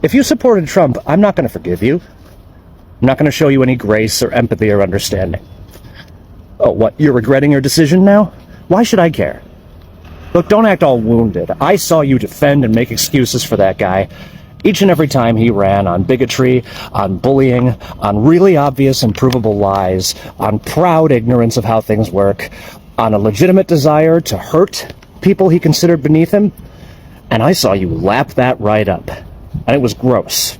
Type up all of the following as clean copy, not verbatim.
If you supported Trump, I'm not going to forgive you. I'm not going to show you any grace or empathy or understanding. Oh, what, you're regretting your decision now? Why should I care? Look, don't act all wounded. I saw you defend and make excuses for that guy each and every time he ran on bigotry, on bullying, on really obvious and provable lies, on proud ignorance of how things work, on a legitimate desire to hurt people he considered beneath him. And I saw you lap that right up. And it was gross.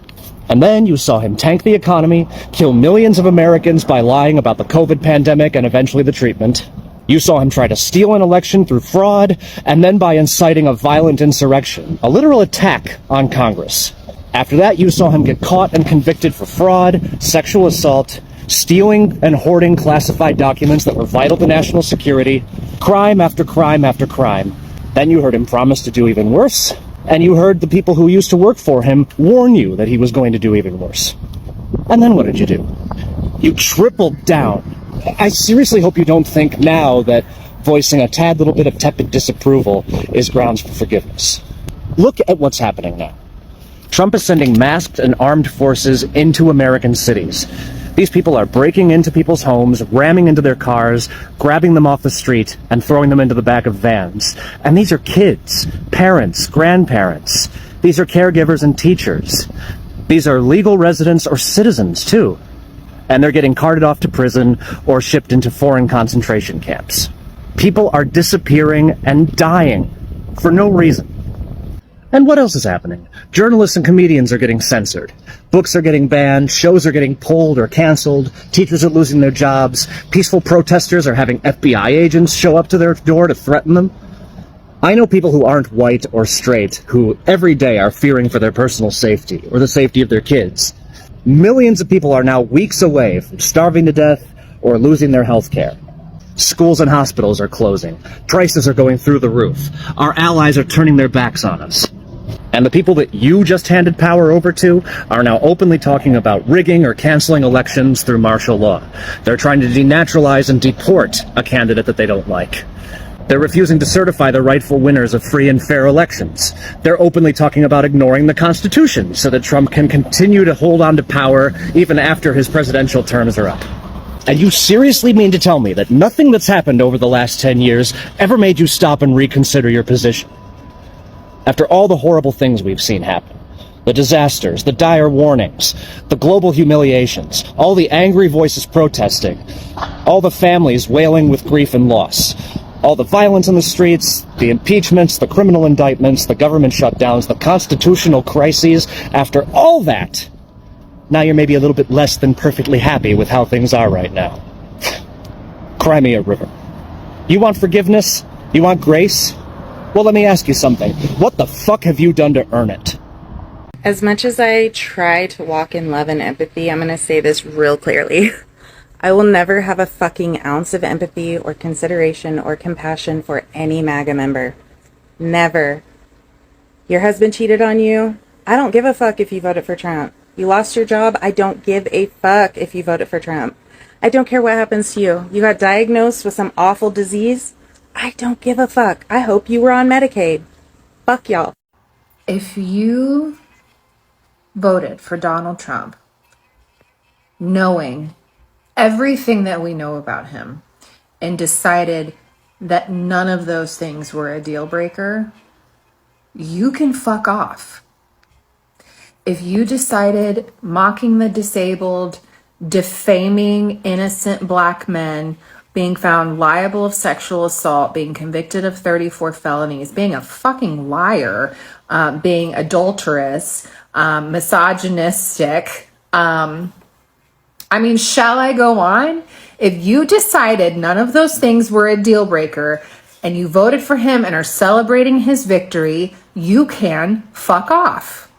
And then you saw him tank the economy, kill millions of Americans by lying about the COVID pandemic and eventually the treatment. You saw him try to steal an election through fraud, and then by inciting a violent insurrection, a literal attack on Congress. After that, you saw him get caught and convicted for fraud, sexual assault, stealing and hoarding classified documents that were vital to national security, crime after crime after crime. Then you heard him promise to do even worse, and you heard the people who used to work for him warn you that he was going to do even worse. And then what did you do? You tripled down. I seriously hope you don't think now that voicing a tad little bit of tepid disapproval is grounds for forgiveness. Look at what's happening now. Trump is sending masked and armed forces into American cities. These people are breaking into people's homes, ramming into their cars, grabbing them off the street, and throwing them into the back of vans. And these are kids, parents, grandparents. These are caregivers and teachers. These are legal residents or citizens, too. And they're getting carted off to prison or shipped into foreign concentration camps. People are disappearing and dying for no reason. And what else is happening? Journalists and comedians are getting censored. Books are getting banned, shows are getting pulled or canceled, teachers are losing their jobs, peaceful protesters are having FBI agents show up to their door to threaten them. I know people who aren't white or straight who every day are fearing for their personal safety or the safety of their kids. Millions of people are now weeks away from starving to death or losing their health care. Schools and hospitals are closing. Prices are going through the roof. Our allies are turning their backs on us. And the people that you just handed power over to are now openly talking about rigging or canceling elections through martial law. They're trying to denaturalize and deport a candidate that they don't like. They're refusing to certify the rightful winners of free and fair elections. They're openly talking about ignoring the Constitution so that Trump can continue to hold on to power even after his presidential terms are up. And you seriously mean to tell me that nothing that's happened over the last 10 years ever made you stop and reconsider your position? After all the horrible things we've seen happen, the disasters, the dire warnings, the global humiliations, all the angry voices protesting, all the families wailing with grief and loss, all the violence in the streets, the impeachments, the criminal indictments, the government shutdowns, the constitutional crises, after all that, now you're maybe a little bit less than perfectly happy with how things are right now. Cry me a river. You want forgiveness? You want grace? Well, let me ask you something. What the fuck have you done to earn it? As much as I try to walk in love and empathy, I'm going to say this real clearly. I will never have a fucking ounce of empathy or consideration or compassion for any MAGA member. Never. Your husband cheated on you? I don't give a fuck if you voted for Trump. You lost your job? I don't give a fuck if you voted for Trump. I don't care what happens to you. You got diagnosed with some awful disease? I don't give a fuck. I hope you were on Medicaid. Fuck y'all. If you voted for Donald Trump, knowing everything that we know about him, and decided that none of those things were a deal breaker, you can fuck off. If you decided mocking the disabled, defaming innocent black men, being found liable of sexual assault, being convicted of 34 felonies, being a fucking liar, being adulterous, misogynistic, shall I go on? If you decided none of those things were a deal breaker and you voted for him and are celebrating his victory, you can fuck off.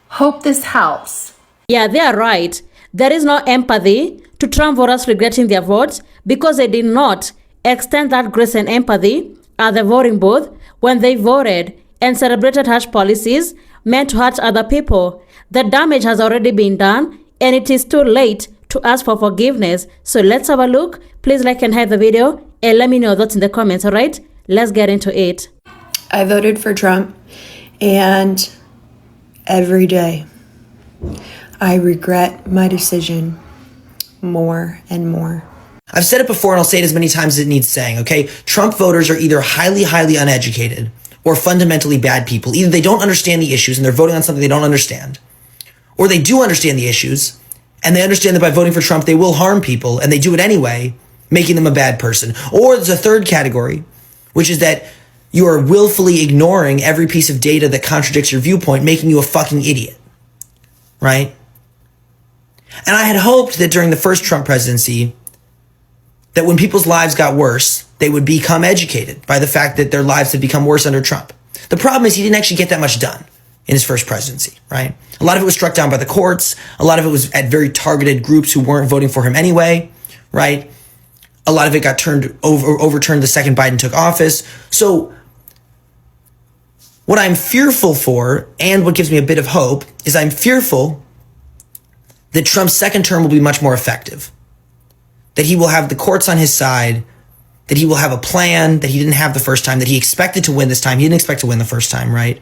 Hope this helps. Yeah, they are right. There is no empathy to Trump voters regretting their votes because they did not extend that grace and empathy at the voting booth when they voted and celebrated harsh policies meant to hurt other people. The damage has already been done and it is too late to ask for forgiveness. So let's have a look. Please like and hide the video and let me know your thoughts in the comments, all right? Let's get into it. I voted for Trump, and every day I regret my decision more and more. I've said it before and I'll say it as many times as it needs saying, okay? Trump voters are either highly, highly uneducated or fundamentally bad people. Either they don't understand the issues and they're voting on something they don't understand, or they do understand the issues and they understand that by voting for Trump, they will harm people and they do it anyway, making them a bad person. Or there's a third category, which is that you are willfully ignoring every piece of data that contradicts your viewpoint, making you a fucking idiot, right? And I had hoped that during the first Trump presidency, that when people's lives got worse, they would become educated by the fact that their lives had become worse under Trump. The problem is he didn't actually get that much done in his first presidency, right? A lot of it was struck down by the courts. A lot of it was at very targeted groups who weren't voting for him anyway, right? A lot of it got overturned the second Biden took office. So what I'm fearful for, and what gives me a bit of hope, is I'm fearful that Trump's second term will be much more effective. That he will have the courts on his side, that he will have a plan that he didn't have the first time, that he expected to win this time. He didn't expect to win the first time, right?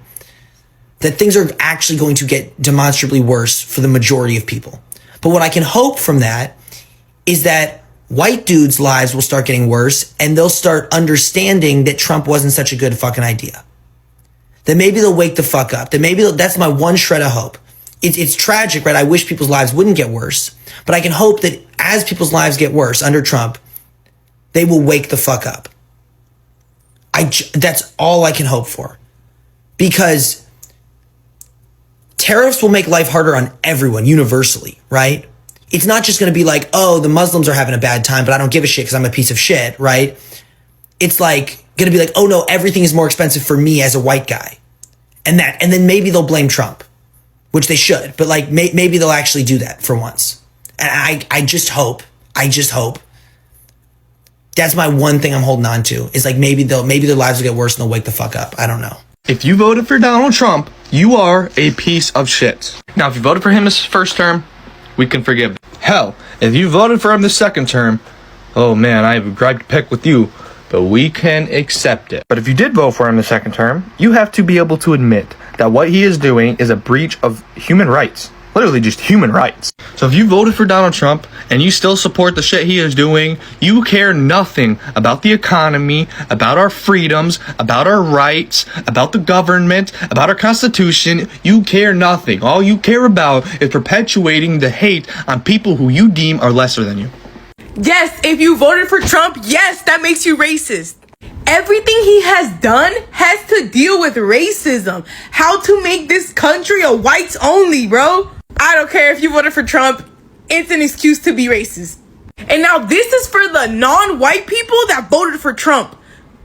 That things are actually going to get demonstrably worse for the majority of people. But what I can hope from that is that white dudes' lives will start getting worse and they'll start understanding that Trump wasn't such a good fucking idea. That maybe they'll wake the fuck up. That maybe that's my one shred of hope. It's tragic, right? I wish people's lives wouldn't get worse, but I can hope that as people's lives get worse under Trump, they will wake the fuck up. That's all I can hope for, because tariffs will make life harder on everyone universally, right? It's not just going to be like, oh, the Muslims are having a bad time, but I don't give a shit because I'm a piece of shit, right? It's like going to be like, oh no, everything is more expensive for me as a white guy. And then maybe they'll blame Trump, which they should, but like maybe they'll actually do that for once. And I just hope that's my one thing I'm holding on to, is like maybe their lives will get worse and they'll wake the fuck up. I don't know. If you voted for Donald Trump, you are a piece of shit. Now, if you voted for him this first term, we can forgive. Hell, if you voted for him the second term, oh man, I have a gripe to pick with you, but we can accept it. But if you did vote for him the second term, you have to be able to admit that what he is doing is a breach of human rights. Literally just human rights. So if you voted for Donald Trump and you still support the shit he is doing, you care nothing about the economy, about our freedoms, about our rights, about the government, about our constitution. You care nothing. All you care about is perpetuating the hate on people who you deem are lesser than you. Yes, if you voted for Trump, yes, that makes you racist. Everything he has done has to deal with racism. How to make this country a whites only, bro. I don't care if you voted for Trump. It's an excuse to be racist. And now this is for the non-white people that voted for Trump.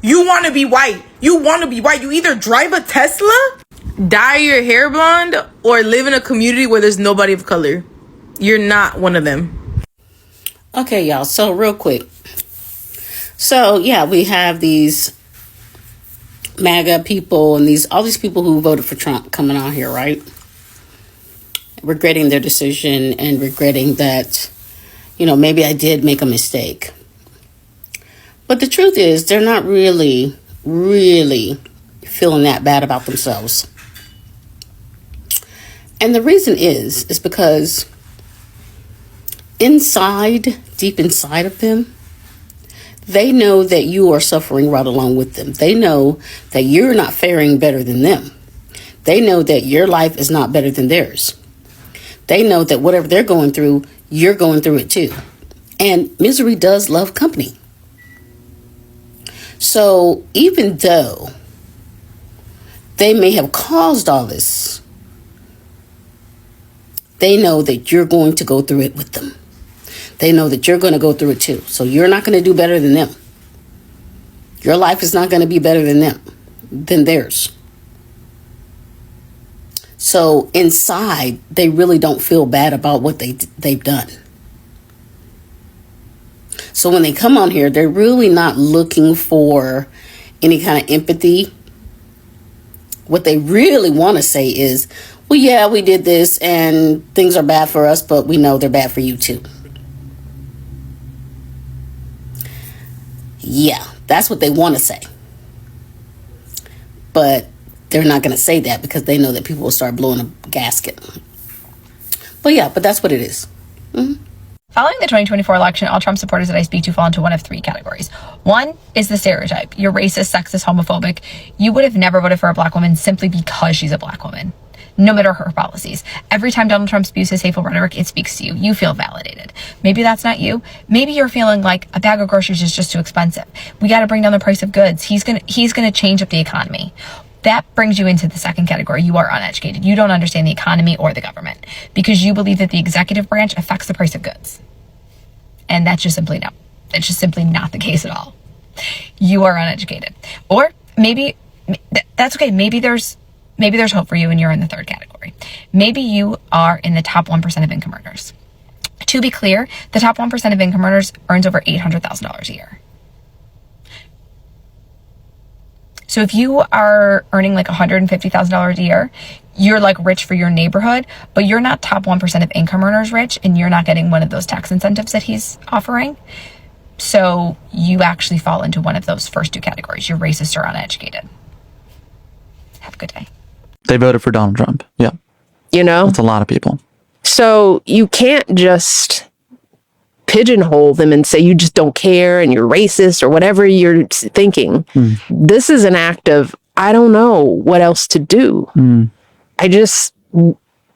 You want to be white. You want to be white. You either drive a Tesla, dye your hair blonde, or live in a community where there's nobody of color. You're not one of them. Okay, y'all. So real quick. So yeah, we have these MAGA people and all these people who voted for Trump coming on here, right? Regretting their decision and regretting that, maybe I did make a mistake. But the truth is, they're not really, really feeling that bad about themselves. And the reason is because deep inside of them, they know that you are suffering right along with them. They know that you're not faring better than them. They know that your life is not better than theirs. They know that whatever they're going through, you're going through it too. And misery does love company. So even though they may have caused all this, they know that you're going to go through it with them. They know that you're going to go through it too. So you're not going to do better than them. Your life is not going to be better than theirs. So inside, they really don't feel bad about what they've done. So when they come on here, they're really not looking for any kind of empathy. What they really want to say is, well, yeah, we did this and things are bad for us, but we know they're bad for you too. Yeah, that's what they want to say. But they're not going to say that because they know that people will start blowing a gasket. But that's what it is. Following the 2024 election, all Trump supporters that I speak to fall into one of three categories. One is the stereotype. You're racist, sexist, homophobic. You would have never voted for a black woman simply because she's a black woman, no matter her policies. Every time Donald Trump spews his hateful rhetoric, it speaks to you. You feel validated. Maybe that's not you. Maybe you're feeling like a bag of groceries is just too expensive. We got to bring down the price of goods. He's gonna change up the economy. That brings you into the second category. You are uneducated. You don't understand the economy or the government because you believe that the executive branch affects the price of goods. And that's just simply not the case at all. You are uneducated. Or maybe that's okay. Maybe there's hope for you and you're in the third category. Maybe you are in the top 1% of income earners. To be clear, the top 1% of income earners earns over $800,000 a year. So if you are earning like $150,000 a year, you're like rich for your neighborhood, but you're not top 1% of income earners rich, and you're not getting one of those tax incentives that he's offering. So you actually fall into one of those first two categories. You're racist or uneducated. Have a good day. They voted for Donald Trump. Yeah. You know? That's a lot of people. So you can't just pigeonhole them and say you just don't care and you're racist or whatever you're thinking. This is an act of, I don't know what else to do. I just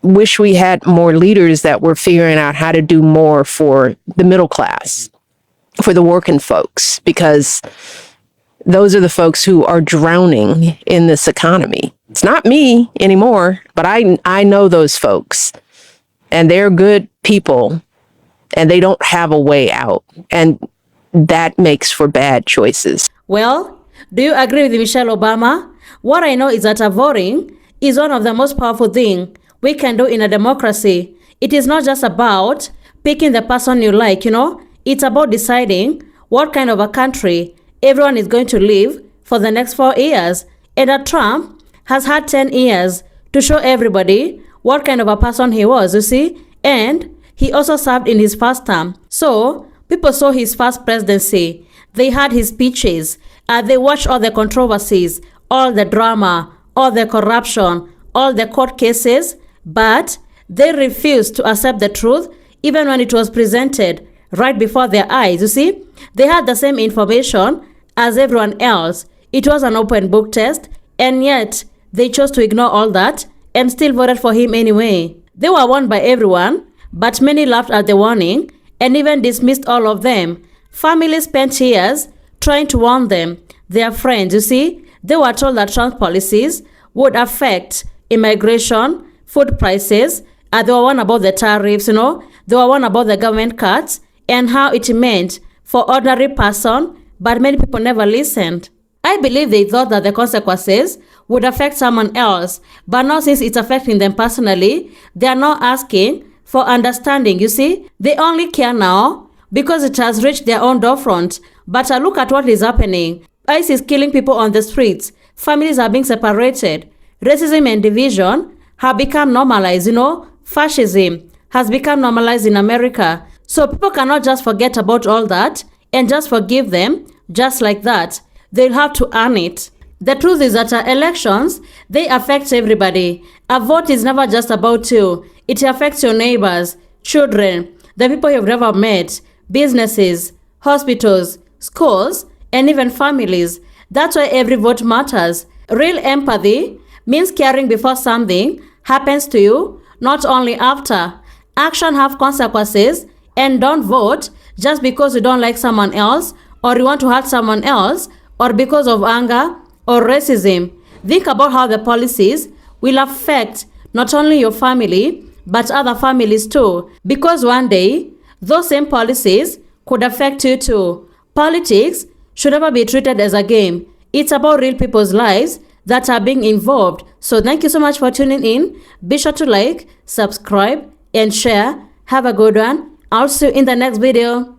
wish we had more leaders that were figuring out how to do more for the middle class, for the working folks, because those are the folks who are drowning in this economy. It's not me anymore, but I know those folks, and they're good people, and they don't have a way out, and that makes for bad choices. Well, do you agree with Michelle Obama? What I know is that voting is one of the most powerful things we can do in a democracy. It is not just about picking the person you like, it's about deciding what kind of a country everyone is going to live for the next 4 years. And that Trump has had 10 years to show everybody what kind of a person he was, you see? And he also served in his first term. So people saw his first presidency. They had his speeches. They watched all the controversies, all the drama, all the corruption, all the court cases, but they refused to accept the truth even when it was presented right before their eyes. You see, they had the same information as everyone else. It was an open book test, and yet they chose to ignore all that and still voted for him anyway. They were warned by everyone, but many laughed at the warning and even dismissed all of them. Families spent years trying to warn them, their friends. You see, they were told that Trump's policies would affect immigration, food prices. They were warned about the tariffs, they were warned about the government cuts and how it meant for ordinary person, but many people never listened. I believe they thought that the consequences would affect someone else, but now since it's affecting them personally, they are not asking for understanding. You see, they only care now because it has reached their own doorfront. But look at what is happening. ICE is killing people on the streets. Families are being separated. Racism and division have become normalized. Fascism has become normalized in America. So people cannot just forget about all that and just forgive them just like that. They'll have to earn it. The truth is that elections, they affect everybody. A vote is never just about you. It affects your neighbors, children, the people you've never met, businesses, hospitals, schools, and even families. That's why every vote matters. Real empathy means caring before something happens to you, not only after. Action have consequences, and don't vote just because you don't like someone else or you want to hurt someone else or because of anger or racism. Think about how the policies will affect not only your family but other families too, because one day those same policies could affect you too. Politics should never be treated as a game. It's about real people's lives that are being involved. So thank you so much for tuning in. Be sure to like, subscribe, and share. Have a good one. I'll see you in the next video.